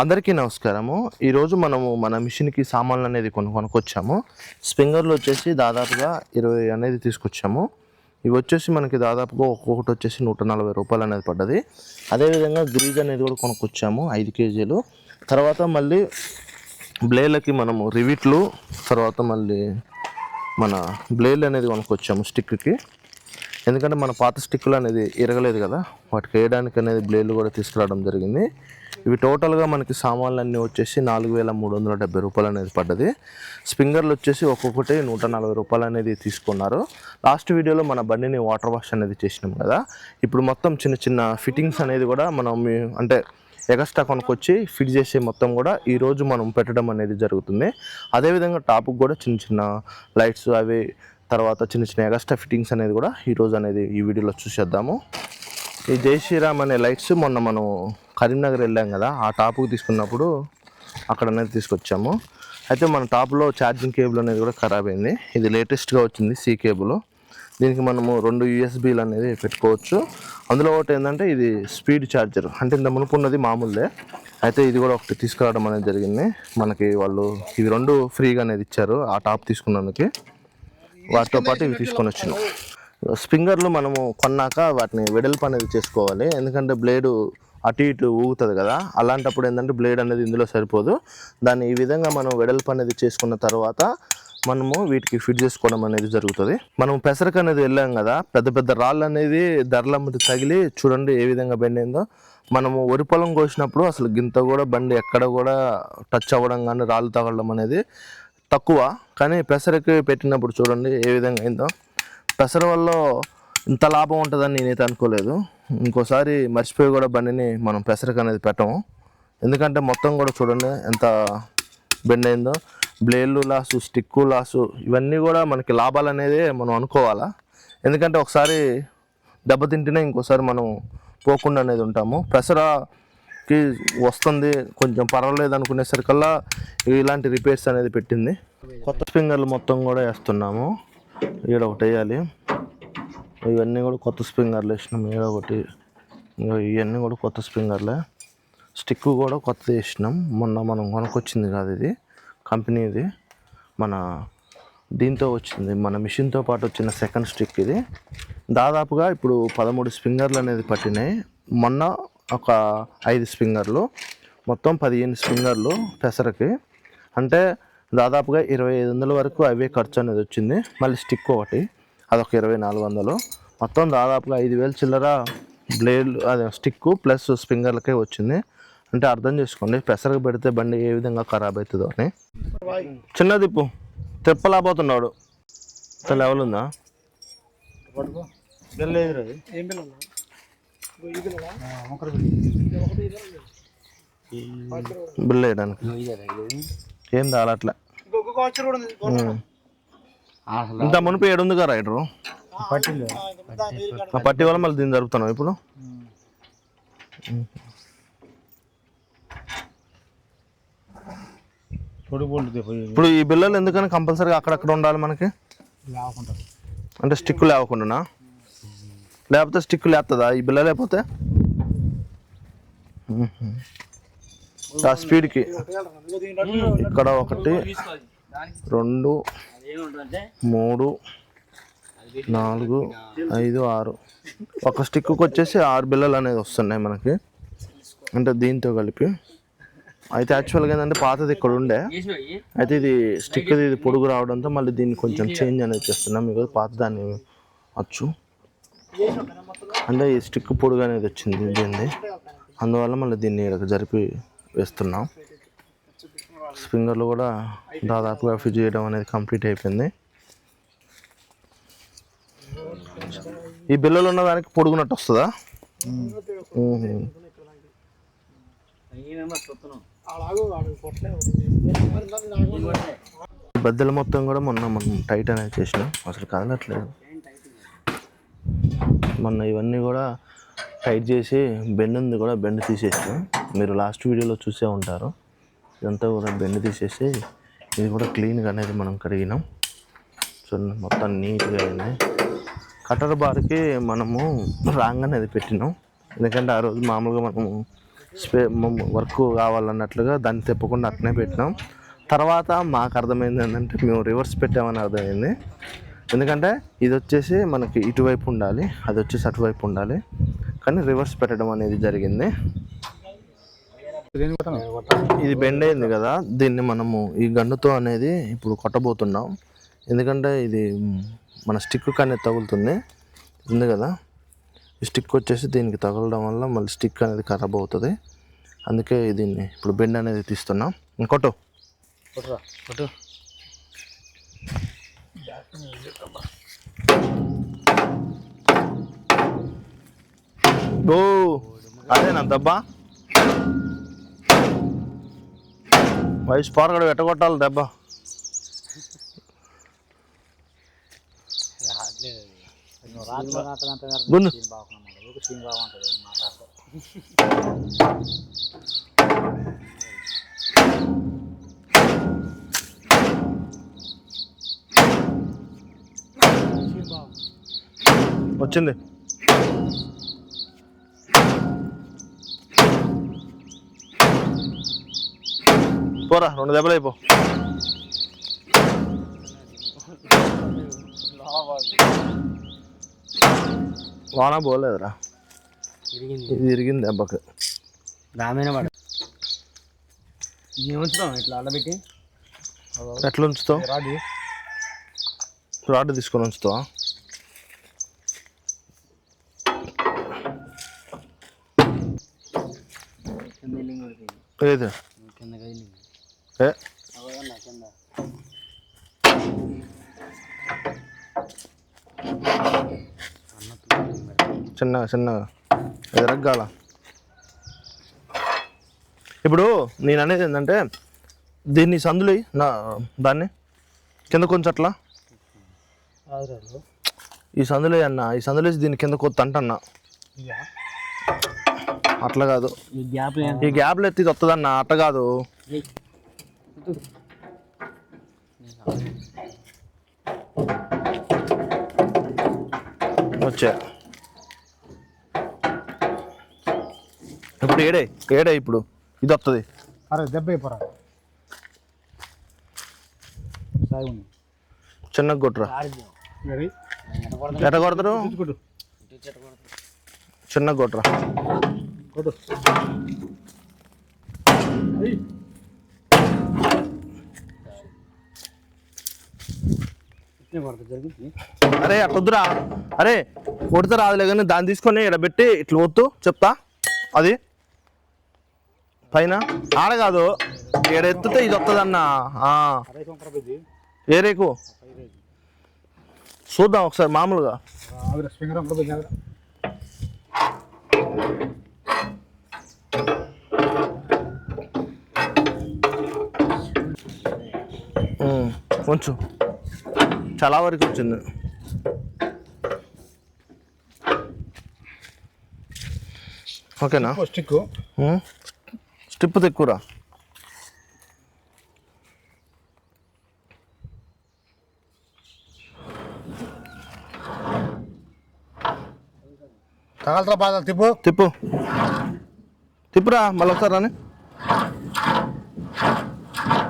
అందరికీ నమస్కారము. ఈరోజు మనము మన మిషన్కి సామాన్లు అనేది కొనుక్కొచ్చాము. స్ప్రింగర్లు వచ్చేసి దాదాపుగా 20 అనేది తీసుకొచ్చాము. ఇవి వచ్చేసి మనకి దాదాపుగా ఒక్కొక్కటి వచ్చేసి 140 రూపాయలు అనేది పడ్డది. అదేవిధంగా గ్రీజ్ అనేది కూడా కొనుక్కొచ్చాము 5 కేజీలు. తర్వాత మళ్ళీ బ్లేడ్లకి మనము రివిట్లు, తర్వాత మళ్ళీ మన బ్లేడ్లు అనేది కొనుక్కొచ్చాము స్టిక్కి. ఎందుకంటే మన పాత స్టిక్కులు అనేది ఇరగలేదు కదా, వాటికి వేయడానికి అనేది బ్లేడ్లు కూడా తీసుకురావడం జరిగింది. ఇవి టోటల్గా మనకి సామాన్లు అన్నీ వచ్చేసి 4370 రూపాయలు అనేది పడ్డది. స్ప్రింగర్లు వచ్చేసి ఒక్కొక్కటి 140 రూపాయలు అనేది తీసుకున్నారు. లాస్ట్ వీడియోలో మన బండిని వాటర్ వాష్ అనేది చేసినాం కదా, ఇప్పుడు మొత్తం చిన్న చిన్న ఫిట్టింగ్స్ అనేది కూడా మనం అంటే ఎక్స్ట్రా కొనుక్కొచ్చి ఫిట్ చేసే మొత్తం కూడా ఈరోజు మనం పెట్టడం అనేది జరుగుతుంది. అదేవిధంగా టాప్కి కూడా చిన్న చిన్న లైట్స్ అవి, తర్వాత చిన్న చిన్న ఎక్స్ట్రా ఫిట్టింగ్స్ అనేది కూడా ఈరోజు అనేది ఈ వీడియోలో చూసేద్దాము. ఈ జై శ్రీరామ్ అనే లైట్స్ మొన్న మనం కరీంనగర్ వెళ్ళాం కదా, ఆ టాప్కి తీసుకున్నప్పుడు అక్కడ అనేది తీసుకొచ్చాము. అయితే మన టాప్లో ఛార్జింగ్ కేబుల్ అనేది కూడా ఖరాబ్ అయింది. ఇది లేటెస్ట్గా వచ్చింది సి కేబుల్. దీనికి మనము 2 యూఎస్బీలు అనేది పెట్టుకోవచ్చు. అందులో ఒకటి ఏంటంటే ఇది స్పీడ్ ఛార్జర్, అంటే ఇంత మునుపు ఉన్నది మామూలుదే. అయితే ఇది కూడా ఒకటి తీసుకురావడం అనేది జరిగింది. మనకి వాళ్ళు ఇవి 2 ఫ్రీగా అనేది ఇచ్చారు ఆ టాప్ తీసుకున్నందుకు. వాటితో పాటు ఇవి తీసుకొని వచ్చినాం. స్ప్రింగర్లు మనము కొన్నాక వాటిని వెడల్పు అనేది చేసుకోవాలి, ఎందుకంటే బ్లేడు అటు ఇటు ఊగుతుంది కదా. అలాంటప్పుడు ఏంటంటే బ్లేడ్ అనేది ఇందులో సరిపోదు. దాన్ని ఈ విధంగా మనం వెడల్పు అనేది చేసుకున్న తర్వాత మనము వీటికి ఫిట్ చేసుకోవడం అనేది జరుగుతుంది. మనం పెసరకు అనేది వెళ్ళాం కదా, పెద్ద పెద్ద రాళ్ళు అనేది ధరల మీద తగిలి చూడండి ఏ విధంగా బెండ్ అయిందో. మనము వరి పొలం కోసినప్పుడు అసలు గింత కూడా బండి ఎక్కడ కూడా టచ్ అవ్వడం కానీ రాళ్ళు తగలడం అనేది తక్కువ, కానీ పెసరకి పెట్టినప్పుడు చూడండి ఏ విధంగా అయిందో. పెసర వల్ల ఇంత లాభం ఉంటుందని నేనైతే అనుకోలేదు. ఇంకోసారి మర్చిపోయి కూడా బండిని మనం పెసరకు అనేది పెట్టము, ఎందుకంటే మొత్తం కూడా చూడండి ఎంత బెండ్ అయిందో. బ్లేడ్లు లాసు, స్టిక్కు లాసు, ఇవన్నీ కూడా మనకి లాభాలు అనేది మనం అనుకోవాలా. ఎందుకంటే ఒకసారి దెబ్బతింటేనే ఇంకోసారి మనం పోకుండా అనేది ఉంటాము. పెసరకి వస్తుంది కొంచెం పర్వాలేదు అనుకునేసరికల్లా ఇలాంటి రిపేర్స్ అనేది పెట్టింది. కొత్త స్ప్రింగర్లు మొత్తం కూడా వేస్తున్నాము. ఈడ ఒకటి వేయాలి. ఇవన్నీ కూడా కొత్త స్ప్రింగర్లు వేసినాం. ఈడ ఒకటి, ఇవన్నీ కూడా కొత్త స్ప్రింగర్లే. స్టిక్ కూడా కొత్తది వేసినాం. మొన్న మనం కొనుక్కొచ్చింది కాదు, ఇది కంపెనీది. మన దీంతో వచ్చింది, మన మిషన్తో పాటు వచ్చిన సెకండ్ స్టిక్ ఇది. దాదాపుగా ఇప్పుడు 13 స్ప్రింగర్లు అనేది పట్టినాయి. మొన్న ఒక 5 స్ప్రింగర్లు, మొత్తం 15 స్ప్రింగర్లు పెసరకి. అంటే దాదాపుగా 2500 వరకు అవే ఖర్చు అనేది వచ్చింది. మళ్ళీ స్టిక్ ఒకటి, అదొక 2400, మొత్తం దాదాపుగా 5000 చిల్లర బ్లేడ్లు అదే స్టిక్కు ప్లస్ స్ప్రింగర్లకే వచ్చింది. అంటే అర్థం చేసుకోండి పెసరకు పెడితే బండి ఏ విధంగా ఖరాబ్ అవుతుందో అని. చిన్న దిప్పు తిప్పలేకపోతున్నాడు. లెవెల్ ఉందా? బిల్ వేయడానికి ఏం దాలట్లే. ఇంత మునిపి 7 రైడరు పట్టి వల్ల మళ్ళీ దీన్ని జరుపుతున్నాం ఇప్పుడు. ఇప్పుడు ఈ బిల్లలు ఎందుకని కంపల్సరీగా అక్కడక్కడ ఉండాలి మనకి? అంటే స్టిక్ లేవకుండా, లేకపోతే స్టిక్ లేస్తుందా ఈ బిల్ల? లేకపోతే ఆ స్పీడ్కి ఇక్కడ 1 2 3 4 5 6 ఒక స్టిక్కి వచ్చేసి 6 బిల్లలు అనేది వస్తున్నాయి మనకి, అంటే దీంతో కలిపి. అయితే యాక్చువల్గా ఏంటంటే పాతది ఇక్కడ ఉండే, అయితే ఇది స్టిక్ ఇది పొడుగు రావడంతో మళ్ళీ దీన్ని కొంచెం చేంజ్ అనేది చేస్తున్నాం. మీకు పాత దాన్ని వచ్చు, అంటే ఈ స్టిక్ పొడుగు అనేది వచ్చింది దీన్ని, అందువల్ల మళ్ళీ దీన్ని జరిపి వేస్తున్నాం. స్ప్రింగర్లు కూడా దాదాపుగా ఫిట్ చేయడం అనేది కంప్లీట్ అయిపోయింది. ఈ బిల్లలు ఉన్న దానికి పొడుగునట్టు వస్తుందా? బద్దెల మొత్తం కూడా మొన్న మనం టైట్ అనేది చేసినాం, అసలు కదలట్లేదు. మొన్న ఇవన్నీ కూడా టైట్ చేసి బెండ్ ఉంది కూడా బెండ్ తీసేసినాం. మీరు లాస్ట్ వీడియోలో చూసే ఉంటారు. ఇదంతా కూడా బెండ్ తీసేసి ఇది కూడా క్లీన్గా అనేది మనం కడిగినాం. సో మొత్తం నీట్గా అయింది. కటర్ బార్కి మనము రాంగ్ అనేది పెట్టినాం, ఎందుకంటే ఆ రోజు మామూలుగా మనము వర్క్ కావాలన్నట్లుగా దాన్ని తిప్పకుండా అట్నే పెట్టినాం. తర్వాత మాకు అర్థమైంది ఏంటంటే మేము రివర్స్ పెట్టామని అర్థమైంది. ఎందుకంటే ఇది వచ్చేసి మనకి ఇటువైపు ఉండాలి, అది వచ్చేసి అటువైపు ఉండాలి, కానీ రివర్స్ పెట్టడం అనేది జరిగింది. ఇది బెండ్ అయింది కదా, దీన్ని మనము ఈ గన్నుతో అనేది ఇప్పుడు కొట్టబోతున్నాం. ఎందుకంటే ఇది మన స్టిక్ అనేది తగులుతుంది ఉంది కదా, ఈ స్టిక్ వచ్చేసి దీనికి తగలడం వల్ల మళ్ళీ స్టిక్ అనేది ఖరాబ్ అవుతుంది. అందుకే దీన్ని ఇప్పుడు బెండ్ అనేది తీస్తున్నాం. కొట్టు కొట్టు. ఓ అదేనా దెబ్బ? వయసు పారగడ ఎట్టగొట్టాలి దెబ్బ. గుండు వచ్చింది. పోరా 2 దెబ్బలు అయిపో. వాన పోలేదురా, ఇది ఇరిగింది దెబ్బకి. దామైన పడ ఉంచుతాం ఇట్లా అల్లబెట్టి. ఎట్లా ఉంచుతావు? రాడ్ తీసుకొని ఉంచుతావా? ఏది చిన్నగా చిన్నగా ఎరగ్గాల. ఇప్పుడు నేను అనేది ఏంటంటే దీన్ని సందులు దాన్ని కింద కొంచెం అట్లా ఈ సందులే అన్న, ఈ సందులేసి దీని కింద కొత్త అంటన్నా. అట్లా కాదు, ఈ గ్యాప్లో ఎత్తి వస్తుందన్న, అట్ట కాదు. వచ్చా ఇప్పుడు ఏడే ఇప్పుడు ఇది వస్తుంది. దెబ్బ చిన్నగా కొట్టురా. ఎట్ట కొడతారు? చిన్నగా కొట్టురా. అరే అట్టొద్దురా, అరే కొడితే రాదులే కానీ దాన్ని తీసుకొని ఇక్కడ పెట్టి ఇట్లా వద్దు చెప్తా. అది పైన ఆడ కాదు, ఇక్కడ ఎత్తుతే ఇది వస్తుంది అన్న. ఏ రేకు చూద్దాం ఒకసారి మామూలుగా. కొంచెం చాలా వరకు వచ్చింది. ఓకేనా? స్టిప్ తెక్కురా. తగలరా బాధ. తిప్పురా మళ్ళీ ఒకసారి రాని.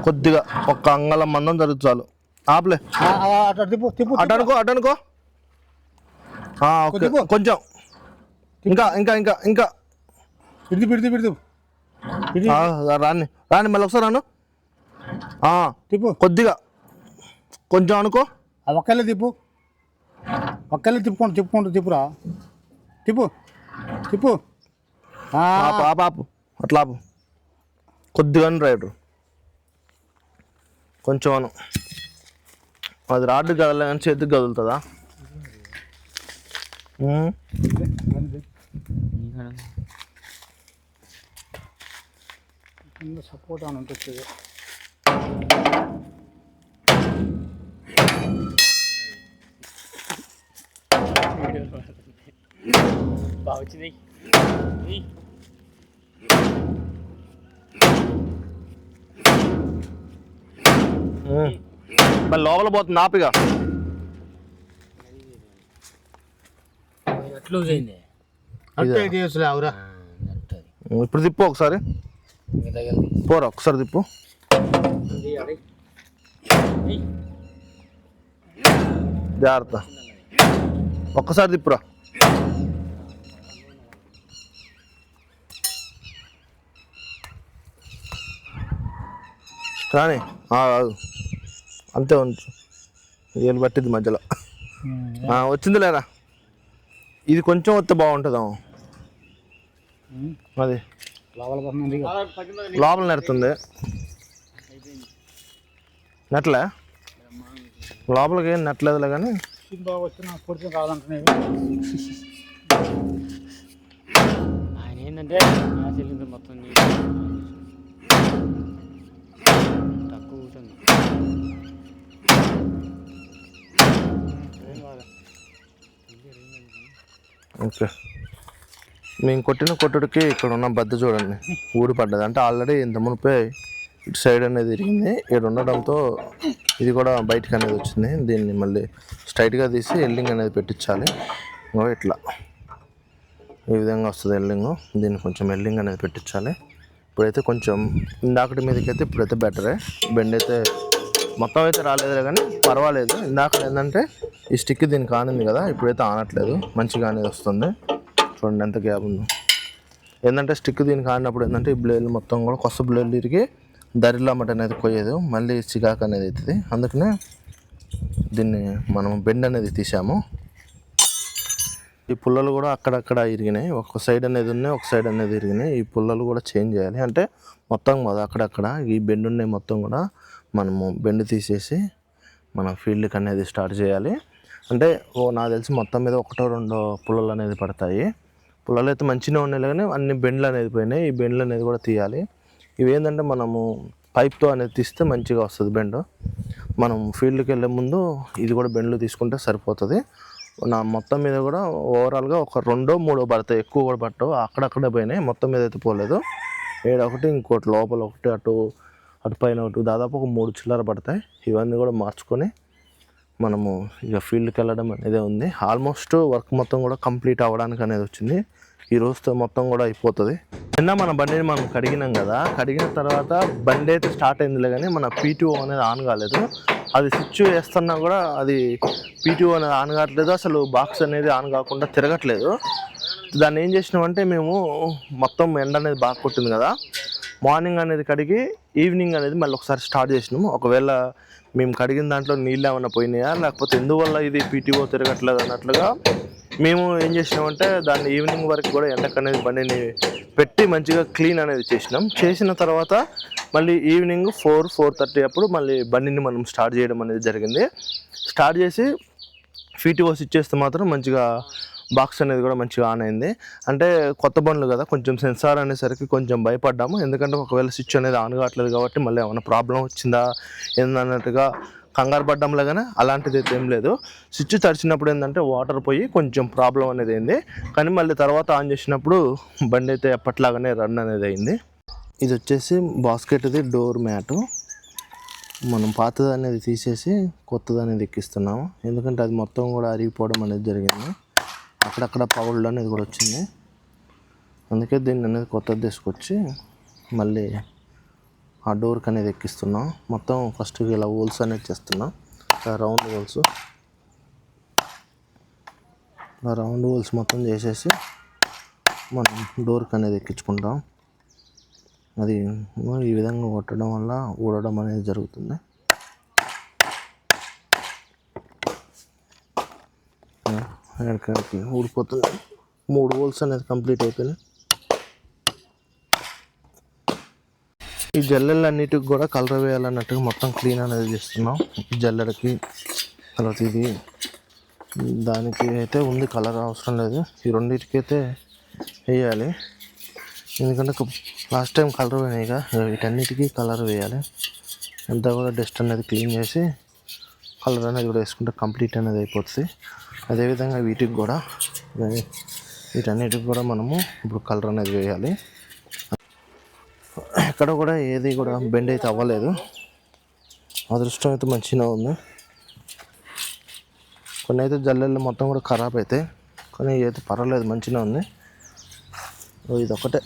కొద్దిగా ఒక్క అంగళం మందం జరుగుతుంది చాలు. ఆపలే అటనుకో. కొంచెం ఇంకా ఇంకా ఇంకా ఇంకా రాని మళ్ళీ ఒకసారి రాను. కొద్దిగా కొంచెం అనుకో. ఒక్కళ్ళే తిప్పుకుంటూ తిప్పురా. తిప్పు ఆపు అట్లా ఆపు. కొద్దిగా రైడు కొంచెం అను. అది రాడ్డు కదలే కానీ చేతికి కదులుతుందా? సపోర్ట్ అని ఉంటుంది. బాగా వచ్చింది. మళ్ళీ లోపల పోతుంది. ఆపిగా ఇప్పుడు తిప్పు ఒకసారి, పోరా ఒకసారి తిప్పు. జాగ్రత్త, ఒక్కసారి తిప్పురా. కానీ అంతే ఉంచు, ఏళ్ళు పట్టింది మధ్యలో. వచ్చింది లేరా, ఇది కొంచెం వస్తే బాగుంటుందా. అది లోపల నెడుతుంది, నెట్లే లోపలికి ఏం నెట్టలేదులే కానీ ఆయన ఏంటంటే మొత్తం తక్కువ ఉంటుంది. ఓకే, మేము కొట్టిన కొట్టుడికి ఇక్కడ ఉన్న బద్ద చూడండి ఊడిపడ్డది. అంటే ఆల్రెడీ ఇంత మునిపే ఇటు సైడ్ అనేది ఇరిగింది, ఇక్కడ ఉండడంతో ఇది కూడా బయటకు అనేది వచ్చింది. దీన్ని మళ్ళీ స్ట్రైట్గా తీసి ఎల్డింగ్ అనేది పెట్టించాలి. ఇట్లా ఈ విధంగా వస్తుంది ఎల్డింగ్. దీన్ని కొంచెం ఎల్డింగ్ అనేది పెట్టించాలి. ఇప్పుడైతే కొంచెం ఇందాకటి మీదకి అయితే ఇప్పుడైతే బెటరే. బెండ్ అయితే మొత్తం అయితే రాలేదు కానీ పర్వాలేదు. ఇందాక ఏంటంటే ఈ స్టిక్ దీనికి ఆనింది కదా, ఇప్పుడైతే ఆనట్లేదు, మంచిగా అనేది వస్తుంది. చూడండి ఎంత గ్యాప్ ఉందో. ఏంటంటే స్టిక్ దీనికి ఆడినప్పుడు ఏంటంటే ఈ బ్లేడ్లు మొత్తం కూడా కొత్త బ్లేడ్లు తిరిగి దరిలో మట అనేది పోయేది, మళ్ళీ చికాకు అనేది అవుతుంది. అందుకనే దీన్ని మనం బెండ్ అనేది తీసాము. ఈ పుల్లలు కూడా అక్కడక్కడ ఇరిగినాయి, ఒక సైడ్ అనేది ఉన్నాయి, ఒక సైడ్ అనేది ఇరిగినాయి. ఈ పుల్లలు కూడా చేంజ్ చేయాలి. అంటే మొత్తం కదా అక్కడక్కడ ఈ బెండ్ ఉన్నాయి మొత్తం కూడా మనము బెండ్ తీసేసి మన ఫీల్డ్కి అనేది స్టార్ట్ చేయాలి. అంటే నాకు తెలిసి మొత్తం మీద ఒకటో రెండో పుల్లలు అనేది పడతాయి. పుల్లలు అయితే మంచిగా ఉన్నాయి కానీ అన్ని బెండ్లు అనేది పోయినాయి. ఈ బెండ్లు అనేది కూడా తీయాలి. ఇవి ఏంటంటే మనము పైప్తో అనేది తీస్తే మంచిగా వస్తుంది బెండ్. మనం ఫీల్డ్కి వెళ్ళే ముందు ఇది కూడా బెండ్లు తీసుకుంటే సరిపోతుంది. నా మొత్తం మీద కూడా ఓవరాల్గా ఒక 2-3 పడతాయి, ఎక్కువ కూడా పట్టవు. అక్కడక్కడే పోయినాయి, మొత్తం మీద అయితే పోలేదు. ఒకటి ఇంకోటి లోపల ఒకటి అటు పైన ఒకటి దాదాపు ఒక 3 చిల్లర పడతాయి. ఇవన్నీ కూడా మార్చుకొని మనము ఇక ఫీల్డ్కి వెళ్ళడం అనేది ఉంది. ఆల్మోస్ట్ వర్క్ మొత్తం కూడా కంప్లీట్ అవ్వడానికి అనేది వచ్చింది. ఈ రోజుతో మొత్తం కూడా అయిపోతుంది. నిన్న మన బండిని మనం కడిగినాం కదా, కడిగిన తర్వాత బండి అయితే స్టార్ట్ అయిందిలే కానీ మన పీటీఓ అనేది ఆన్ కాలేదు. అది స్విచ్ వేస్తున్నా కూడా అది పీటీఓ అనేది ఆన్ కావట్లేదు, అసలు బాక్స్ అనేది ఆన్ కాకుండా తిరగట్లేదు. దాన్ని ఏం చేసినామంటే మేము మొత్తం ఎండ అనేది బాగా కొట్టింది కదా, మార్నింగ్ అనేది కడిగి ఈవినింగ్ అనేది మళ్ళీ ఒకసారి స్టార్ట్ చేసినాము. ఒకవేళ మేము కడిగిన దాంట్లో నీళ్ళు ఏమైనా పోయినాయా లేకపోతే ఎందువల్ల ఇది పీటీఓ తిరగట్లేదు అన్నట్లుగా మేము ఏం చేసినామంటే దాన్ని ఈవినింగ్ వరకు కూడా ఎండకు అనేది బండిని పెట్టి మంచిగా క్లీన్ అనేది చేసినాం. చేసిన తర్వాత మళ్ళీ ఈవినింగ్ 4-4:30 అప్పుడు మళ్ళీ బండిని మనం స్టార్ట్ చేయడం అనేది జరిగింది. స్టార్ట్ చేసి పీటీఓ స్విచ్ చేస్తే మాత్రం మంచిగా బాక్స్ అనేది కూడా మంచిగా ఆన్ అయింది. అంటే కొత్త బండ్లు కదా, కొంచెం సెన్సార్ అనేసరికి కొంచెం భయపడ్డాము. ఎందుకంటే ఒకవేళ స్విచ్ అనేది ఆన్ కావట్లేదు కాబట్టి మళ్ళీ ఏమైనా ప్రాబ్లం వచ్చిందా ఏందన్నట్టుగా కంగారు పడ్డంలో కానీ అలాంటిది అయితే ఏం లేదు. స్విచ్ తడిచినప్పుడు ఏంటంటే వాటర్ పోయి కొంచెం ప్రాబ్లం అనేది అయింది. కానీ మళ్ళీ తర్వాత ఆన్ చేసినప్పుడు బండి అయితే ఎప్పట్లాగానే రన్ అనేది అయింది. ఇది వచ్చేసి బాస్కెట్ది డోర్ మ్యాటు. మనం పాతది అనేది తీసేసి కొత్తది అనేది ఎక్కిస్తున్నాము. ఎందుకంటే అది మొత్తం కూడా అరిగిపోవడం అనేది జరిగింది, అక్కడక్కడ పౌళ్ళు అనేది కూడా వచ్చింది. అందుకే దీన్ని అనేది కొత్తది తీసుకొచ్చి మళ్ళీ ఆ డోర్కి అనేది ఎక్కిస్తున్నాం. మొత్తం ఫస్ట్ ఇలా హోల్స్ అనేది చేస్తున్నాం, రౌండ్ హోల్స్. ఆ రౌండ్ హోల్స్ మొత్తం చేసేసి మనం డోర్కి అనేది ఎక్కించుకుంటాం. అది ఈ విధంగా కొట్టడం వల్ల ఊడడం అనేది జరుగుతుంది. ఎక్కడికి ఊడిపోతుంది. 3 హోల్స్ అనేది కంప్లీట్ అయిపోయినాయి. ఈ జల్లెళ్ళన్నిటికి కూడా కలర్ వేయాలన్నట్టుగా మొత్తం క్లీన్ అనేది చేస్తున్నాం. జల్లెడకి తర్వాత ఇది దానికి అయితే ఉంది, కలర్ అవసరం లేదు. ఈ రెండింటికి అయితే వేయాలి, ఎందుకంటే లాస్ట్ టైం కలర్ పోయినాయిగా, వీటన్నిటికీ కలర్ వేయాలి. అంతా కూడా డస్ట్ అనేది క్లీన్ చేసి కలర్ అనేది కూడా వేసుకుంటే కంప్లీట్ అనేది అయిపోతుంది. అదేవిధంగా వీటికి కూడా వీటన్నిటికి కూడా మనము ఇప్పుడు కలర్ అనేది వేయాలి. ఎక్కడ కూడా ఏది కూడా బెండ్ అయితే అవ్వలేదు, అదృష్టం అయితే మంచిగా ఉంది. కొన్ని అయితే జల్లెళ్ళు మొత్తం కూడా ఖరాబ్ అవుతాయి, కానీ అయితే పర్వాలేదు మంచిగా ఉంది. ఇది ఒకటే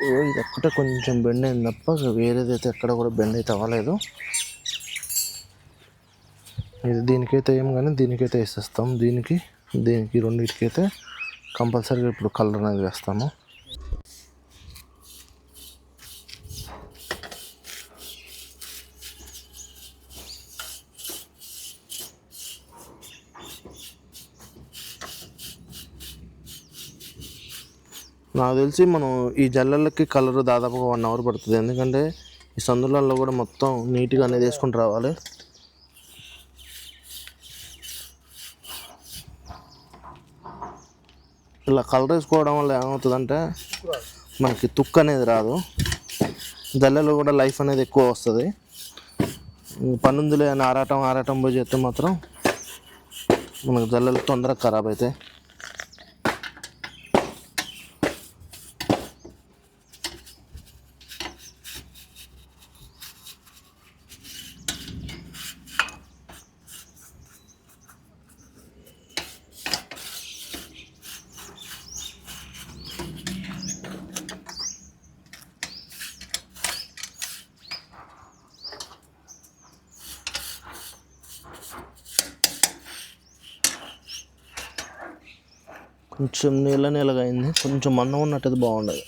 ఇది ఒక్కటే కొంచెం బెండ్ అయింది తప్ప వేరేదైతే ఎక్కడ కూడా బెండ్ అయితే అవ్వలేదు. ఇది దీనికైతే ఏం కానీ దీనికైతే వేసేస్తాం. దీనికి రెండింటికైతే కంపల్సరీగా ఇప్పుడు కలర్ అనేది వేస్తాము. నాకు తెలిసి మనం ఈ జల్లలకి కలర్ దాదాపుగా 1 అవర్ పడుతుంది. ఎందుకంటే ఈ సందులలో కూడా మొత్తం నీట్గా అనేది వేసుకుంటూ రావాలి. ఇలా కలర్ వేసుకోవడం వల్ల ఏమవుతుందంటే మనకి తుక్కు అనేది రాదు, జల్లెలో కూడా లైఫ్ అనేది ఎక్కువ వస్తుంది. పన్నుందులే అని ఆరాటం పోయి చేస్తే మాత్రం మనకు జల్లెలు తొందరగా ఖరాబ్ అవుతాయి. కొంచెం నీళ్ళగా అయింది, కొంచెం మందం ఉన్నట్టు బాగుండదు.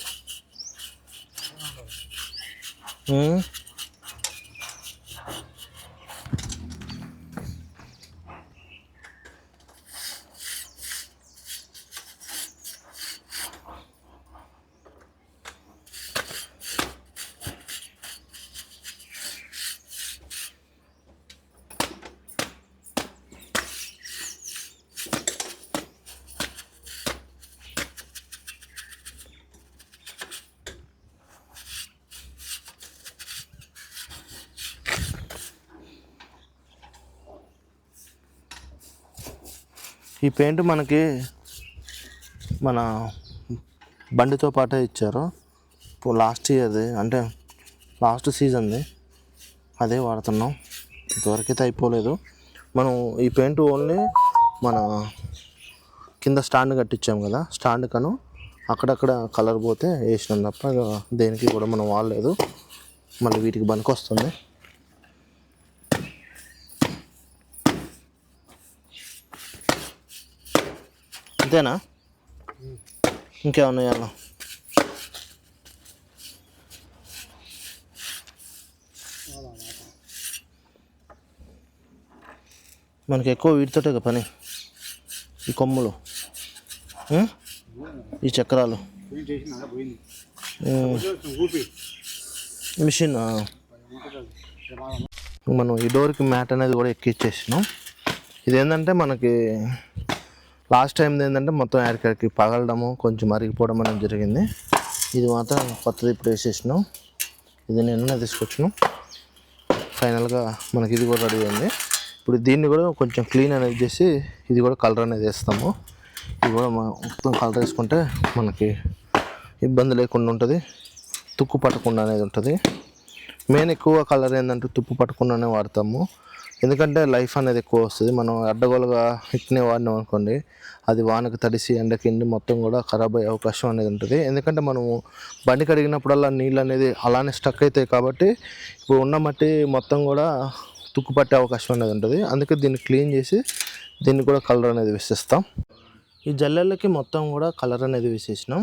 ఈ పెయింట్ మనకి మన బండితో పాటే ఇచ్చారు. లాస్ట్ ఇయర్ది, అంటే లాస్ట్ సీజన్ది అదే వాడుతున్నాం. ఇంతవరకైతే అయిపోలేదు. మనం ఈ పెయింట్ ఓన్లీ మన కింద స్టాండ్ కట్టించాం కదా, స్టాండ్ కను అక్కడక్కడ కలర్ పోతే వేసినాం తప్ప దేనికి కూడా మనం వాడలేదు. మళ్ళీ వీటికి పనికి వస్తుంది. అంతేనా, ఇంకేమన్నా వేయాలా? మనకి ఎక్కువ వీటితోటే పని, ఈ కొమ్ములు, ఈ చక్రాలు, మిషన్. మనం ఈ డోర్కి మ్యాట్ అనేది కూడా ఎక్కిచ్చేసినాం. ఇదేంటంటే మనకి లాస్ట్ టైం ఏంటంటే మొత్తం ఎక్కడికి పగలడము, కొంచెం మరిగిపోవడం అనేది జరిగింది. ఇది మాత్రం కొత్తది ఇప్పుడు వేసేసినాం. ఇది నిన్న తీసుకొచ్చినాం. ఫైనల్గా మనకి ఇది కూడా రెడీ అయింది. ఇప్పుడు దీన్ని కూడా కొంచెం క్లీన్ అనేది చేసి ఇది కూడా కలర్ అనేది వేస్తాము. ఇది కూడా మొత్తం కలర్ వేసుకుంటే మనకి ఇబ్బంది లేకుండా ఉంటుంది, తుక్కు పట్టకుండా అనేది ఉంటుంది. మెయిన్ ఎక్కువ కలర్ ఏంటంటే తుప్పు పట్టకుండానే వాడతాము. ఎందుకంటే లైఫ్ అనేది ఎక్కువ వస్తుంది. మనం అడ్డగోలుగా ఇట్నే వాడినాం అనుకోండి, అది వానకు తడిసి ఎండకిండి మొత్తం కూడా ఖరాబ్ అయ్యే అవకాశం అనేది ఉంటుంది. ఎందుకంటే మనము బండి కడిగినప్పుడల్లా నీళ్ళు అనేది అలానే స్టక్ అవుతాయి కాబట్టి ఇప్పుడు ఉన్న మట్టి మొత్తం కూడా తుక్కు పట్టే అవకాశం అనేది ఉంటుంది. అందుకే దీన్ని క్లీన్ చేసి దీన్ని కూడా కలర్ అనేది వేసేస్తాం. ఈ జల్లెళ్ళకి మొత్తం కూడా కలర్ అనేది వేసేసినాం.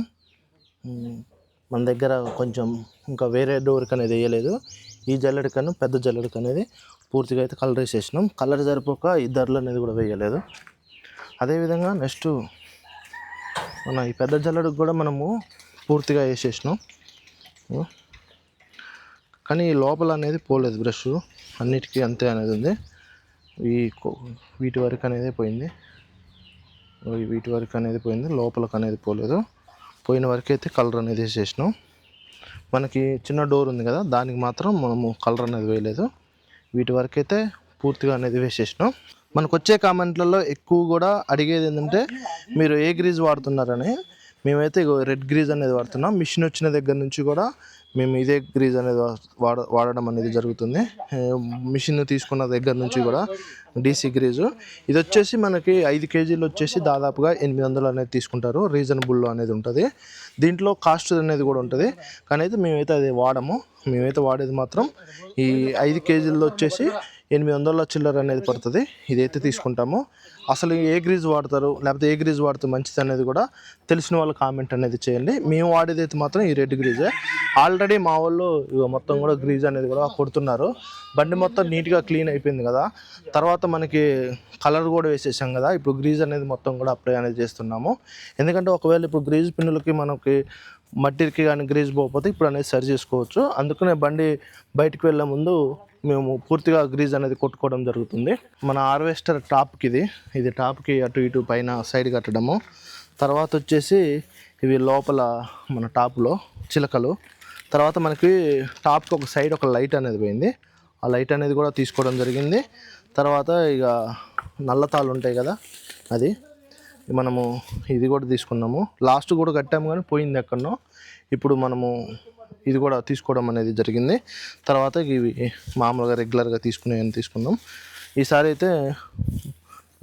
మన దగ్గర కొంచెం ఇంకా వేరే డోర్కి అనేది వేయలేదు. ఈ జల్లెడికను పెద్ద జల్లెడికి అనేది పూర్తిగా అయితే కలర్ వేసేసినాం. కలర్ సరిపోక ఈ ధరలు అనేది కూడా వేయలేదు. అదేవిధంగా నెక్స్ట్ మన ఈ పెద్ద జల్లెడికి కూడా మనము పూర్తిగా వేసేసినాం. కానీ ఈ లోపల అనేది పోలేదు, బ్రష్ అన్నిటికీ అంతే అనేది ఉంది. వీటి వరకు అనేది పోయింది, వీటి వరకు అనేది పోయింది, లోపలికి అనేది పోలేదు. పోయిన వరకు అయితే కలర్ అనేది వేసేసినాం. మనకి చిన్న డోర్ ఉంది కదా, దానికి మాత్రం మనము కలర్ అనేది వేయలేదు. వీటి వరకు అయితే పూర్తిగా అనేది వేసేసినాం. మనకు వచ్చే కామెంట్లలో ఎక్కువ కూడా అడిగేది ఏంటంటే మీరు ఏ గ్రీజ్ వాడుతున్నారని. మేమైతే రెడ్ గ్రీజ్ అనేది వాడుతున్నాం. మిషన్ వచ్చిన దగ్గర నుంచి కూడా మేము ఇదే గ్రీజ్ అనేది వాడడం అనేది జరుగుతుంది. మిషన్ తీసుకున్న దగ్గర నుంచి కూడా డీసీ గ్రీజు. ఇది వచ్చేసి మనకి 5 కేజీలు వచ్చేసి దాదాపుగా 800 అనేది తీసుకుంటారు. రీజనబుల్లో అనేది ఉంటుంది. దీంట్లో కాస్ట్ అనేది కూడా ఉంటుంది. కానీ అయితే మేమైతే అది వాడము. మేమైతే వాడేది మాత్రం ఈ 5 కేజీల్లో వచ్చేసి 800 చిల్లర అనేది పడుతుంది. ఇదైతే తీసుకుంటాము. అసలు ఏ గ్రీజ్ వాడతారు, లేకపోతే ఏ గ్రీజ్ వాడితే మంచిది అనేది కూడా తెలిసిన వాళ్ళు కామెంట్ అనేది చేయండి. మేము వాడేది అయితే మాత్రం ఈ రెడ్ గ్రీజే. ఆల్రెడీ మా వాళ్ళు మొత్తం కూడా గ్రీజ్ అనేది కూడా కొడుతున్నారు. బండి మొత్తం నీట్గా క్లీన్ అయిపోయింది కదా, తర్వాత మనకి కలర్ కూడా వేసేసాం కదా, ఇప్పుడు గ్రీజ్ అనేది మొత్తం కూడా అప్లై అనేది చేస్తున్నాము. ఎందుకంటే ఒకవేళ ఇప్పుడు గ్రీజ్ పిన్నులకి మనకి మట్టికి కానీ గ్రీజ్ పోకపోతే ఇప్పుడు అనేది సరి చేసుకోవచ్చు. అందుకనే బండి బయటకు వెళ్ళే ముందు మేము పూర్తిగా గ్రీజ్ అనేది కొట్టుకోవడం జరుగుతుంది. మన హార్వెస్టర్ టాప్కి ఇది టాప్కి అటు ఇటు పైన సైడ్ కట్టడము. తర్వాత వచ్చేసి ఇవి లోపల మన టాప్లో చిలకలు. తర్వాత మనకి టాప్కి ఒక సైడ్ ఒక లైట్ అనేది పోయింది. ఆ లైట్ అనేది కూడా తీసుకోవడం జరిగింది. తర్వాత ఇక నల్లతాళ్ళు ఉంటాయి కదా, అది మనము ఇది కూడా తీసుకున్నాము. లాస్ట్ కూడా కట్టాము కానీ పోయింది ఎక్కడనో. ఇప్పుడు మనము ఇది కూడా తీసుకోవడం అనేది జరిగింది. తర్వాత ఇవి మామూలుగా రెగ్యులర్గా తీసుకునేవి తీసుకున్నాం. ఈసారి అయితే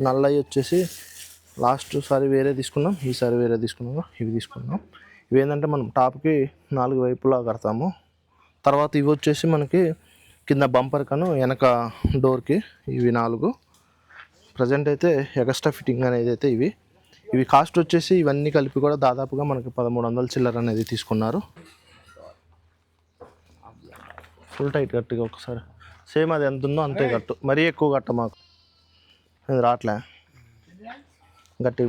నల్లవి వచ్చేసి లాస్ట్ సారి వేరే తీసుకున్నాం, ఈసారి వేరే తీసుకున్నాము. ఇవి తీసుకున్నాం. ఇవి ఏంటంటే మనం టాప్కి 4 వైపులా కడతాము. తర్వాత ఇవి వచ్చేసి మనకి కింద బంపర్ కను వెనక డోర్కి ఇవి 4. ప్రజెంట్ అయితే ఎక్స్ట్రా ఫిట్టింగ్ అనేది అయితే ఇవి కాస్ట్ వచ్చేసి ఇవన్నీ కలిపి కూడా దాదాపుగా మనకి 1300 చిల్లర అనేది తీసుకున్నారు. ఫుల్ టైట్ కట్టుగా ఒకసారి సేమ్ అది ఎంత ఉందో అంతే కట్టు, మరీ ఎక్కువ కట్ట మాకు, అది రావట్లే గట్టి.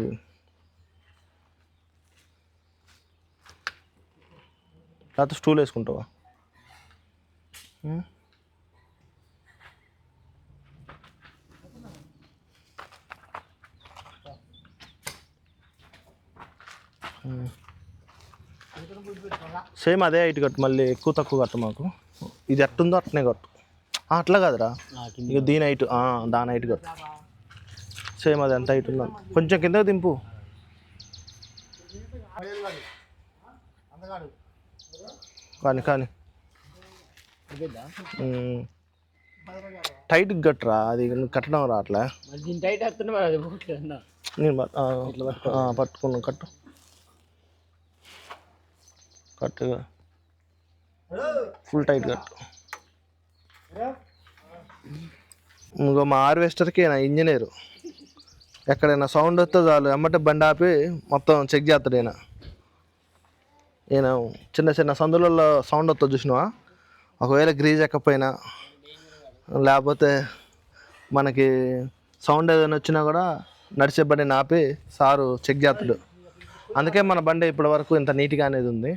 లేకపోతే స్టూల్ వేసుకుంటావా? సేమ్ అదే హైట్ కట్టు, మళ్ళీ ఎక్కువ తక్కువ కట్టు మాకు. ఇది ఎట్టుందో అట్నే కట్టు. అట్లా కాదురా, ఇక దీని హైట్ దాని హైట్ కట్టు. సేమ్ అది ఎంత హైట్ ఉందో కొంచెం కిందకి దింపు. కానీ టైట్ కట్టురా, అది కట్టడం రావట్లే. నేను పట్టుకున్నాను, కట్టుగా ఫుల్ టైట్ కట్టు. ఇంకో మా హార్వెస్టర్కి నా ఇంజనీరు ఎక్కడైనా సౌండ్ వస్తే చాలు ఎమ్మటే బండి ఆపి మొత్తం చెక్ చేస్తాడు. ఈయన చిన్న చిన్న సందులలో సౌండ్ వస్తుంది చూసినావా, ఒకవేళ గ్రీజ్ ఎక్కపోయినా లేకపోతే మనకి సౌండ్ ఏదైనా వచ్చినా కూడా నడిచే బండిని ఆపి సారు చెక్ చేస్తాడు. అందుకే మన బండి ఇప్పటి వరకు ఇంత నీట్గా అనేది ఉంది.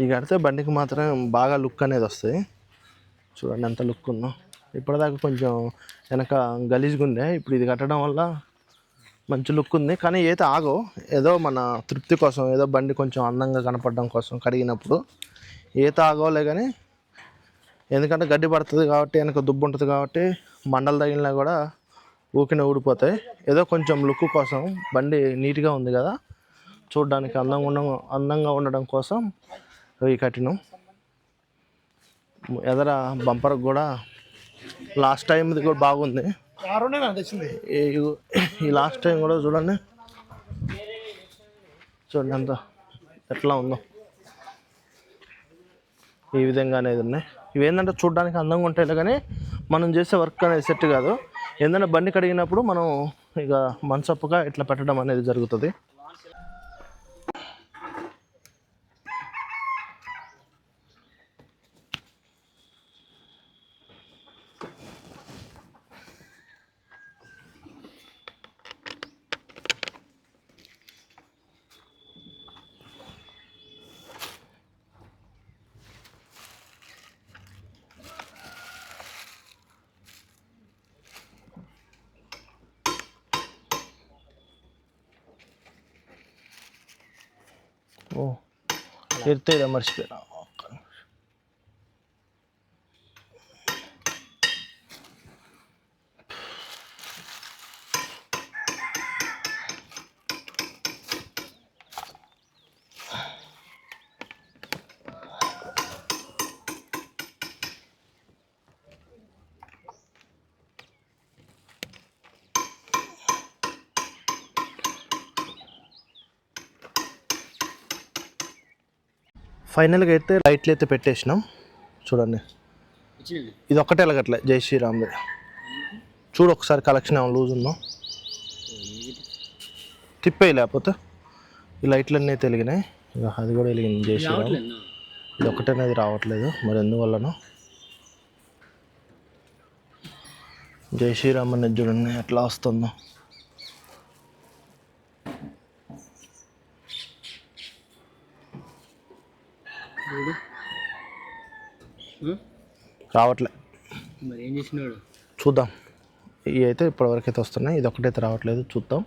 ఈ కడితే బండికి మాత్రం బాగా లుక్ అనేది వస్తుంది. చూడండి ఎంత లుక్ ఉందో. ఇప్పటిదాకా కొంచెం వెనక గలీజ్గా ఉండే, ఇప్పుడు ఇది కట్టడం వల్ల మంచి లుక్ ఉంది. కానీ అయితే ఆగో, ఏదో మన తృప్తి కోసం, ఏదో బండి కొంచెం అందంగా కనపడడం కోసం కడిగినప్పుడు ఈత ఆగోలే. కానీ ఎందుకంటే గడ్డి పడుతుంది కాబట్టి, వెనక దుబ్బు ఉంటుంది కాబట్టి మండలు తగిలినా కూడా ఊకిన ఊడిపోతాయి. ఏదో కొంచెం లుక్ కోసం బండి నీట్గా ఉంది కదా, చూడడానికి అందంగా ఉండడం కోసం అవి కట్టినాం. ఎదర బంపర్ కూడా లాస్ట్ టైంది కూడా బాగుంది. ఈ లాస్ట్ టైం కూడా చూడండి అంత ఎట్లా ఉందో, ఈ విధంగా అనేది ఉన్నాయి. ఇవేంటంటే చూడడానికి అందంగా ఉంటాయి కానీ మనం చేసే వర్క్ అనేది సెట్ కాదు. ఏంటంటే బండి కడిగినప్పుడు మనం ఇక మనసప్పుగా ఇట్లా పెట్టడం అనేది జరుగుతుంది. ఎత్తేదా మర్చిపోయినా. ఫైనల్గా అయితే లైట్లు అయితే పెట్టేసినాం చూడండి. ఇది ఒక్కటే ఎలగట్లే జై శ్రీరామ్ది. చూడు ఒకసారి కలెక్షన్ ఏమో లూజ్ ఉందో తిప్పేయి, లేకపోతే ఈ లైట్లన్నీ అయితే వెలిగినాయి. ఇక అది కూడా వెలిగింది జై శ్రీరామ్. ఇది ఒకటనేది రావట్లేదు, మరి ఎందువల్లనో. జై శ్రీరామ్ అనేది చూడండి ఎట్లా వస్తుందో. రావట్లే, మరి ఏం చేసినాడు చూద్దాం. ఇవి అయితే ఇప్పటివరకు అయితే వస్తున్నాయి, ఇది ఒకటైతే రావట్లేదు, చూద్దాం.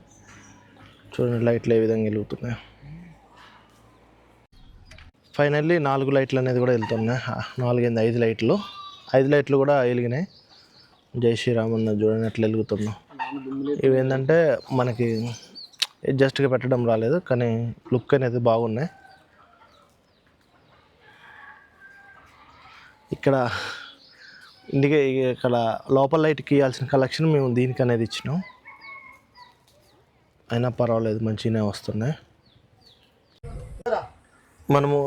చూడండి లైట్లు ఏ విధంగా వెలుగుతున్నాయి. ఫైనల్లీ 4 లైట్లు అనేది కూడా వెళ్తున్నాయి. 4 5 లైట్లు, 5 లైట్లు కూడా వెలిగినాయి. జై శ్రీరామ్ అన్న చూడండి ఎట్లా వెలుగుతున్నాం. ఇవి ఏంటంటే మనకి జస్ట్గా పెట్టడం రాలేదు, కానీ లుక్ అనేది బాగున్నాయి. ఇక్కడ ఇందుకే ఇక్కడ లోపల లైట్కి ఇవ్వాల్సిన కలెక్షన్ మేము దీనికి అనేది ఇచ్చినాం. అయినా పర్వాలేదు, మంచిగానే వస్తున్నాయి. మనము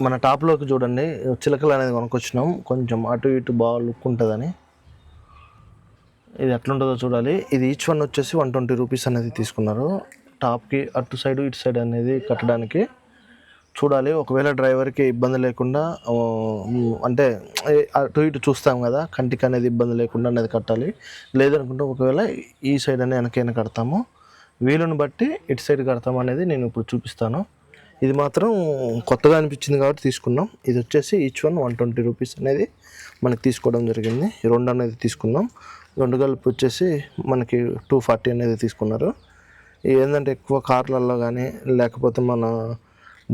మన టాప్లోకి చూడండి చిలకలు అనేది కొనుక్కొచ్చినాం, కొంచెం అటు ఇటు బాగా లుక్ ఉంటుందని. ఇది ఎట్లుంటుందో చూడాలి. ఇది ఈచ్ వన్ వచ్చేసి 120 రూపీస్ అనేది తీసుకున్నారు టాప్కి, అటు సైడ్ ఇటు సైడ్ అనేది కట్టడానికి. చూడాలి, ఒకవేళ డ్రైవర్కి ఇబ్బంది లేకుండా, అంటే అటు ఇటు చూస్తాం కదా, కంటికి అనేది ఇబ్బంది లేకుండా అనేది కట్టాలి. లేదనుకుంటే ఒకవేళ ఈ సైడ్ అనేది వెనకైనా కడతాము, వీలుని బట్టి ఇటు సైడ్ కడతాము అనేది నేను ఇప్పుడు చూపిస్తాను. ఇది మాత్రం కొత్తగా అనిపించింది కాబట్టి తీసుకున్నాం. ఇది వచ్చేసి ఈచ్ వన్ 120 రూపీస్ అనేది మనకి తీసుకోవడం జరిగింది. ఈ 2 అనేది తీసుకున్నాం, 2 కలిపి వచ్చేసి మనకి 240 అనేది తీసుకున్నారు. ఏంటంటే ఎక్కువ కార్లలో కానీ లేకపోతే మన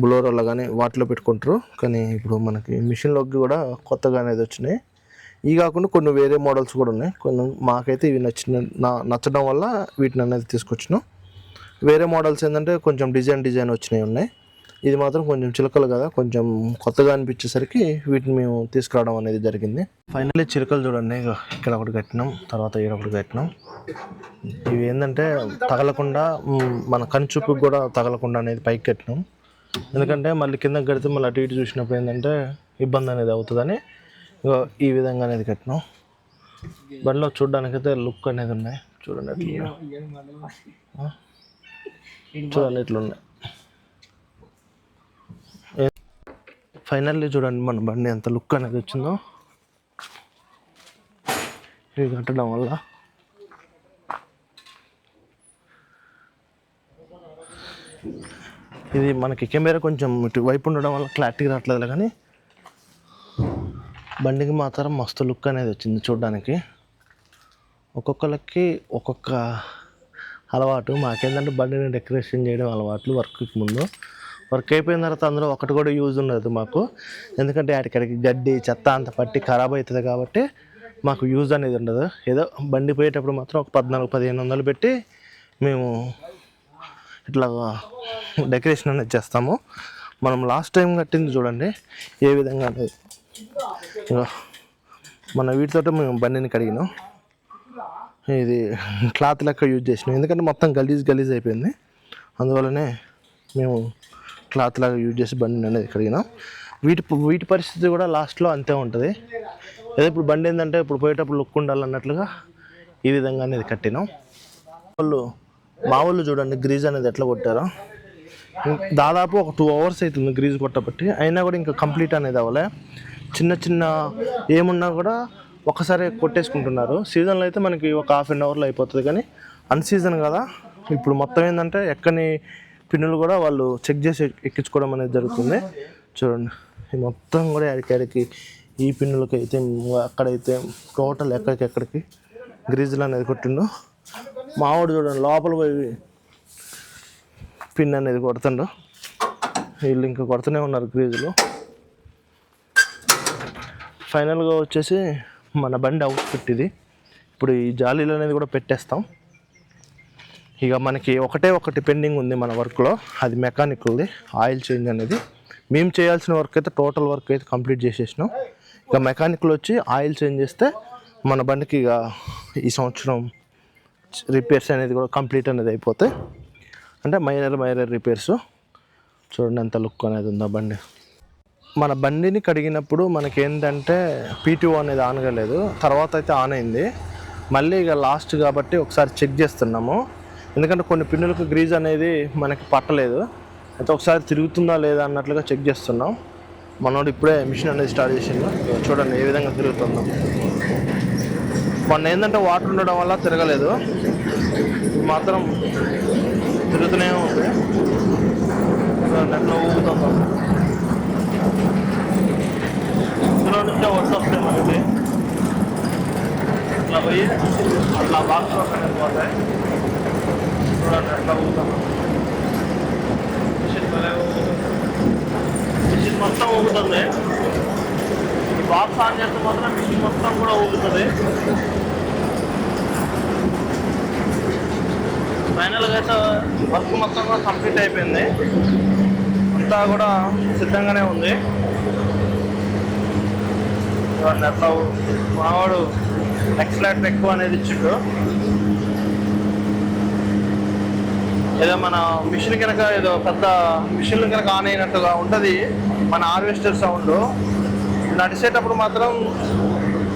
బులోరోలో కానీ వాటిలో పెట్టుకుంటారు, కానీ ఇప్పుడు మనకి మిషన్లోకి కూడా కొత్తగా అనేది వచ్చినాయి. ఇవి కాకుండా కొన్ని వేరే మోడల్స్ కూడా ఉన్నాయి. కొన్ని మాకైతే ఇవి నచ్చడం వల్ల వీటిని అనేది తీసుకొచ్చినాం. వేరే మోడల్స్ ఏంటంటే కొంచెం డిజైన్ వచ్చినాయి ఉన్నాయి. ఇది మాత్రం కొంచెం చిలకలు కదా, కొంచెం కొత్తగా అనిపించేసరికి వీటిని మేము తీసుకురావడం అనేది జరిగింది. ఫైనల్లీ చిలకలు చూడండి, ఇక్కడ ఒకటి కట్టినాం, తర్వాత ఇక్కడ ఒకటి కట్టినాం. ఇవి ఏంటంటే తగలకుండా, మన కనుచూపుకి కూడా తగలకుండా అనేది పైకి కట్టినాం. ఎందుకంటే మళ్ళీ కిందకి కడితే మళ్ళీ అటు ఇటు చూసినప్పుడు ఏంటంటే ఇబ్బంది అనేది అవుతుందని ఈ విధంగా అనేది కట్టినాం. బండిలో చూడడానికైతే లుక్ అనేది ఉన్నాయి. చూడండి ఎట్లా చూడండి ఎట్లున్నాయి. ఫైనల్లీ చూడండి మన బండి ఎంత లుక్ అనేది వచ్చిందో ఇవి కట్టడం వల్ల. ఇది మనకి కెమెరా కొంచెం ఇటు వైపు ఉండడం వల్ల క్లారిటీ రావట్లేదు, కానీ బండికి మాత్రం మస్తు లుక్ అనేది వచ్చింది చూడడానికి. ఒక్కొక్కరికి ఒక్కొక్క అలవాటు. మాకేంటంటే బండిని డెకరేషన్ చేయడం అలవాట్లు వర్క్కి ముందు. వర్క్ అయిపోయిన తర్వాత అందులో ఒకటి కూడా యూజ్ ఉండదు మాకు, ఎందుకంటే అక్కడికి గడ్డి చెత్త అంత పట్టి ఖరాబ్ అవుతుంది కాబట్టి మాకు యూజ్ అనేది ఉండదు. ఏదో బండి పోయేటప్పుడు మాత్రం ఒక 1400-1500 పెట్టి మేము ఇట్లా డెకరేషన్ అనేది చేస్తాము. మనం లాస్ట్ టైం కట్టింది చూడండి ఏ విధంగా అనేది. మన వీటితో మేము బండిని కడిగినాం. ఇది క్లాత్ లెక్క యూజ్ చేసినాం, ఎందుకంటే మొత్తం గలీజ్ అయిపోయింది. అందువల్లనే మేము క్లాత్ లాగా యూజ్ చేసి బండిని అనేది కడిగినాం. వీటి పరిస్థితి కూడా లాస్ట్లో అంతే ఉంటుంది. అదే ఇప్పుడు బండి ఏంటంటే ఇప్పుడు పోయేటప్పుడు లుక్ ఉండాలన్నట్లుగా ఈ విధంగా అనేది కట్టినాం. మా వాళ్ళు చూడండి గ్రీజ్ అనేది ఎట్లా కొట్టారో. దాదాపు ఒక 2 hours అవుతుంది గ్రీజ్ కొట్టబట్టి, అయినా కూడా ఇంకా కంప్లీట్ అనేది అవ్వలే. చిన్న ఏమున్నా కూడా ఒకసారి కొట్టేసుకుంటున్నారు. సీజన్లో అయితే మనకి ఒక 1/2 hourలో అయిపోతుంది, కానీ అన్సీజన్ కదా ఇప్పుడు మొత్తం ఏంటంటే ఎక్కని పిన్నులు కూడా వాళ్ళు చెక్ చేసి ఎక్కించుకోవడం అనేది జరుగుతుంది. చూడండి ఈ మొత్తం కూడా ఎక్కడికి ఈ పిన్నులకి అయితే అక్కడైతే టోటల్ ఎక్కడికి గ్రీజులు అనేది కొట్టిండు. మావాడు చూడండి లోపల పోయి పిన్ అనేది కొడుతుండు. వీళ్ళు ఇంకా కొడుతూనే ఉన్నారు గ్రీజులు. ఫైనల్గా వచ్చేసి మన బండి అవుట్ఫిట్ ఇది. ఇప్పుడు ఈ జాలీలు అనేది కూడా పెట్టేస్తాం. ఇక మనకి ఒకటి పెండింగ్ ఉంది మన వర్క్లో, అది మెకానికల్ది ఆయిల్ చేంజ్ అనేది. మేము చేయాల్సిన వర్క్ అయితే టోటల్ వర్క్ అయితే కంప్లీట్ చేసేసినాం. ఇక మెకానికల్ వచ్చి ఆయిల్ చేంజ్ చేస్తే మన బండికి ఇక ఈ సంవత్సరం రిపేర్స్ అనేది కూడా కంప్లీట్ అనేది అయిపోతాయి. అంటే మైనర్ రిపేర్స్. చూడండి ఎంత లుక్ అనేది ఉందా బండి. మన బండిని కడిగినప్పుడు మనకి ఏంటంటే పీటీఓ అనేది ఆన్ కాలేదు, తర్వాత అయితే ఆన్ అయింది. మళ్ళీ ఇక లాస్ట్ కాబట్టి ఒకసారి చెక్ చేస్తున్నాము, ఎందుకంటే కొన్ని పిన్నులకు గ్రీజ్ అనేది మనకి పట్టలేదు. అయితే ఒకసారి తిరుగుతుందా లేదా అన్నట్లుగా చెక్ చేస్తున్నాం. మనోడు ఇప్పుడే మిషన్ అనేది స్టార్ట్ చేసిండు, చూడండి ఏ విధంగా తిరుగుతుందో. మొన్న ఏంటంటే వాటర్ ఉండడం వల్ల తిరగలేదు, మాత్రం తిరుగుతూనే ఉంది. నెట్లో ఊగుతుందో ఇందులో నుంచే వర్షం వస్తాయి మనకి, ఇట్లా పోయి అట్లా బాక్స్లో అనేది పోతాయి. చూడండి ఎట్లా ఊగుతాం, మిషన్ మొత్తం ఊగుతుంది. ఈ బాక్స్ ఆన్ చేస్తే మాత్రం మిషన్ మొత్తం కూడా ఊగుతుంది. ఫైనల్గా అయితే వర్క్ మొత్తం కూడా కంప్లీట్ అయిపోయింది, అంతా కూడా సిద్ధంగానే ఉంది. అట్లా మావాడు ఎక్సలేటర్ ఎక్కువ అనేది ఇచ్చిండు. ఏదో మన మిషన్ కనుక ఏదో పెద్ద మిషన్లు కనుక ఆన్ అయినట్టుగా ఉంటుంది మన హార్వెస్టర్ సౌండ్. నడిచేటప్పుడు మాత్రం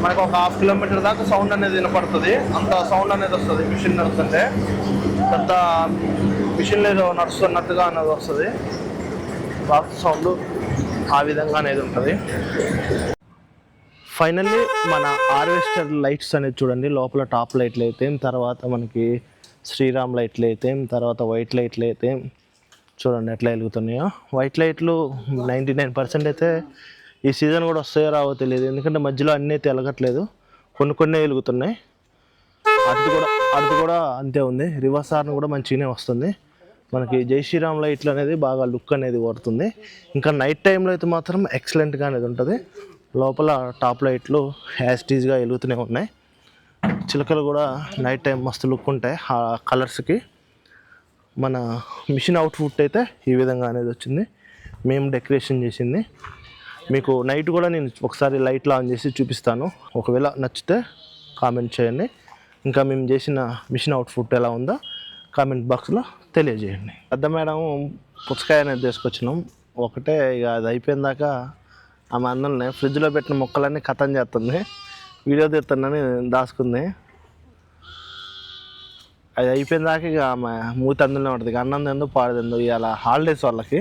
మనకు ఒక 1/2 కిలోమీటర్ దాకా సౌండ్ అనేది వినపడుతుంది, అంత సౌండ్ అనేది వస్తుంది మిషన్ నడుస్తుంటే. పెద్ద మిషన్లు ఏదో నడుస్తున్నట్టుగా అనేది వస్తుంది, బాక్స్ సౌండ్ ఆ విధంగా అనేది ఉంటుంది. ఫైనల్లీ మన హార్వెస్టర్ లైట్స్ అనేది చూడండి, లోపల టాప్ లైట్లు అయితే, తర్వాత మనకి శ్రీరామ్ లైట్లు అయితే, తర్వాత వైట్ లైట్లు అయితే చూడండి ఎట్లా వెలుగుతున్నాయో. వైట్ లైట్లు 99% అయితే ఈ సీజన్ కూడా వస్తాయో రావో తెలియదు, ఎందుకంటే మధ్యలో అన్నీ అయితే వెలగట్లేదు, కొన్ని వెలుగుతున్నాయి. అటు కూడా అంతే ఉంది. రివర్స్ హార్న్ కూడా మంచిగానే వస్తుంది మనకి. జై శ్రీరామ్ లైట్లు అనేది బాగా లుక్ అనేది కొడుతుంది. ఇంకా నైట్ టైంలో అయితే మాత్రం ఎక్సలెంట్గా అనేది ఉంటుంది. లోపల టాప్ లైట్లు యాస్టీజ్గా వెలుగుతూనే ఉన్నాయి. చిలకలు కూడా నైట్ టైం మస్తు లుక్ ఉంటాయి ఆ కలర్స్కి. మన మిషన్ అవుట్పుట్ అయితే ఈ విధంగా అనేది వచ్చింది, మేము డెకరేషన్ చేసింది. మీకు నైట్ కూడా నేను ఒకసారి లైట్లు ఆన్ చేసి చూపిస్తాను, ఒకవేళ నచ్చితే కామెంట్ చేయండి. ఇంకా మేము చేసిన మిషన్ అవుట్పుట్ ఎలా ఉందో కామెంట్ బాక్స్లో తెలియజేయండి. పెద్ద మేడం పుచ్చకాయ అనేది తీసుకొచ్చినాం, ఒకటే ఇక అది అయిపోయిన దాకా ఆమె అందరిని ఫ్రిడ్జ్లో పెట్టిన మొక్కలన్నీ ఖతం చేస్తుంది, వీడియో తీస్తుందని దాచుకుంది. అది అయిపోయిన దాకా ఇక ఆమె మూతి అందులోనే ఉంటుంది, ఇక అన్నం తిందో పాడదిందో. ఇవాళ హాలిడేస్ వాళ్ళకి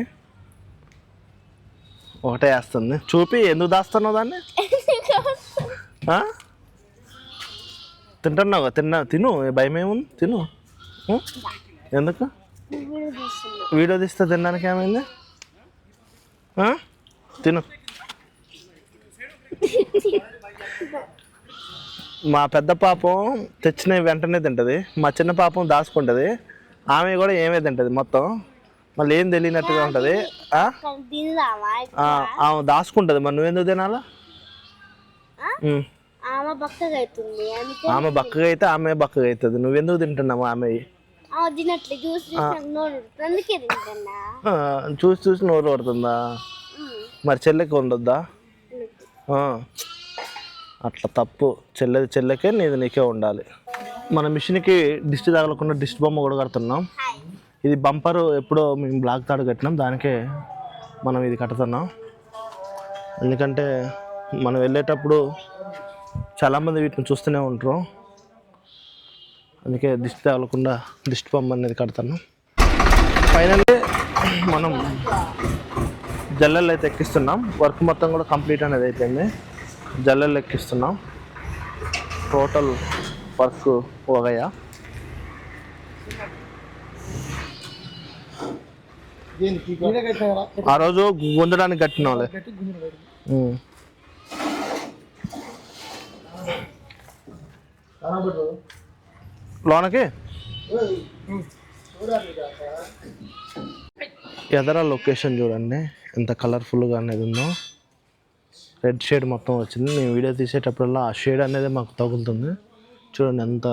ఒకటే వేస్తుంది. చూపి ఎందుకు దాస్తున్నావు దాన్ని? తింటున్నావు, తిను, భయం ఏముంది, తిను. ఎందుకు వీడియో తీస్తే తినడానికి ఏమైంది? తిను. మా పెద్ద పాపం తెచ్చిన వెంటనే తింటుంది, మా చిన్న పాపం దాచుకుంటుంది. ఆమె కూడా ఏమే తింటుంది మొత్తం, మళ్ళీ ఏం తెలియనట్టుగా ఉంటుంది. ఆమె దాచుకుంటుంది, మరి నువ్వెందుకు తినాలా? ఆమె బక్కగా అయితే ఆమె బక్కగా అవుతుంది, నువ్వెందుకు తింటున్నావు? ఆమె చూసి నోరు పడుతుందా? మరి చెల్లెకి ఉండొద్దా? అట్లా తప్పు, చెల్లెకే నీది నీకే ఉండాలి. మన మిషన్కి డిస్ట్ తగలకుండా డిస్ట్ బొమ్మ కూడా కడుతున్నాం. ఇది బంపరు ఎప్పుడో మేము బ్లాక్ తాడు కట్టినాం, దానికే మనం ఇది కడుతున్నాం. ఎందుకంటే మనం వెళ్ళేటప్పుడు చాలామంది వీటిని చూస్తూనే ఉంటారు, అందుకే దిష్టి తగలకుండా దిష్టి బొమ్మ అనేది కడుతున్నాం. ఫైనల్లీ మనం జల్లెళ్ళు అయితే ఎక్కిస్తున్నాం. వర్క్ మొత్తం కూడా కంప్లీట్ అనేది అయిపోయింది, జల్లెళ్ళు ఎక్కిస్తున్నాం. Total work పోగయ్యా. ఆ రోజు గుంజడానికి కట్టిన వాళ్ళే. లోనకి ఎదర లొకేషన్ చూడండి ఎంత కలర్ఫుల్గా అనేది ఉందో. రెడ్ షేడ్ మొత్తం వచ్చింది, నేను వీడియో తీసేటప్పుడల్లా ఆ షేడ్ అనేది మాకు తగులుతుంది. చూడండి ఎంత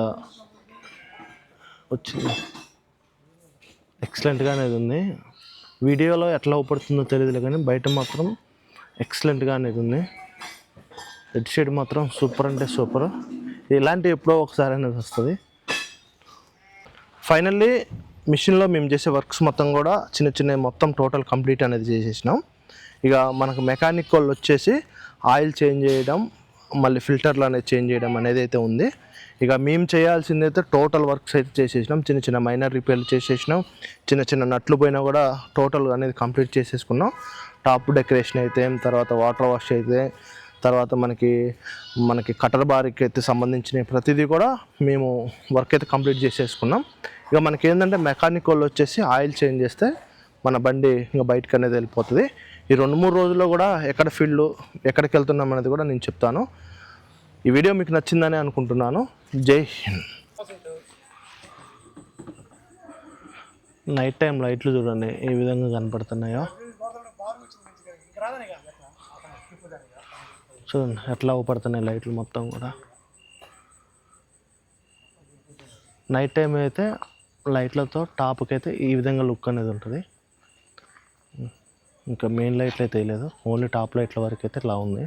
వచ్చింది, ఎక్సలెంట్గా అనేది ఉంది. వీడియోలో ఎట్లా ఊపడుతుందో తెలియదు కానీ బయట మాత్రం ఎక్సలెంట్గా అనేది ఉంది. రెడ్ షేడ్ మాత్రం సూపర్ అంటే సూపర్. ఇలాంటివి ఎప్పుడో ఒకసారి అనేది వస్తుంది. ఫైనల్లీ మిషన్లో మేము చేసే వర్క్స్ మొత్తం కూడా చిన్న మొత్తం టోటల్ కంప్లీట్ అనేది చేసేసినాం. ఇక మనకు మెకానిక్ వాళ్ళు వచ్చేసి ఆయిల్ చేంజ్ చేయడం, మళ్ళీ ఫిల్టర్లు అనేది చేంజ్ చేయడం అనేది అయితే ఉంది. ఇక మేము చేయాల్సింది అయితే టోటల్ వర్క్స్ అయితే చేసేసినాం. చిన్న చిన్న మైనర్ రిపేర్లు చేసేసినాం. చిన్న చిన్న నట్లు పోయినా కూడా టోటల్ అనేది కంప్లీట్ చేసేసుకున్నాం. టాప్ డెకరేషన్ అయితే, తర్వాత వాటర్ వాష్ అయితే, తర్వాత మనకి కటర్ బార్కి అయితే సంబంధించిన ప్రతిదీ కూడా మేము వర్క్ అయితే కంప్లీట్ చేసేసుకున్నాం. ఇక మనకి ఏంటంటే మెకానిక్ వాళ్ళు వచ్చేసి ఆయిల్ చేంజ్ చేస్తే మన బండి ఇంకా బయటకు అనేది వెళ్ళిపోతుంది. ఈ 2-3 రోజుల్లో కూడా ఎక్కడ ఫీల్డ్ ఎక్కడికి వెళ్తున్నాం అనేది కూడా నేను చెప్తాను. ఈ వీడియో మీకు నచ్చిందని అనుకుంటున్నాను. జై హింద్. నైట్ టైం లైట్లు చూడండి ఏ విధంగా కనపడుతున్నాయో. చూడండి ఎట్లా ఊపడుతున్నాయి లైట్లు మొత్తం కూడా. నైట్ టైం అయితే లైట్లతో టాప్కి అయితే ఈ విధంగా లుక్ అనేది ఉంటుంది. ఇంకా మెయిన్ లైట్లు అయితే వేయలేదు, ఓన్లీ టాప్ లైట్ల వరకు అయితే ఇట్లా ఉంది.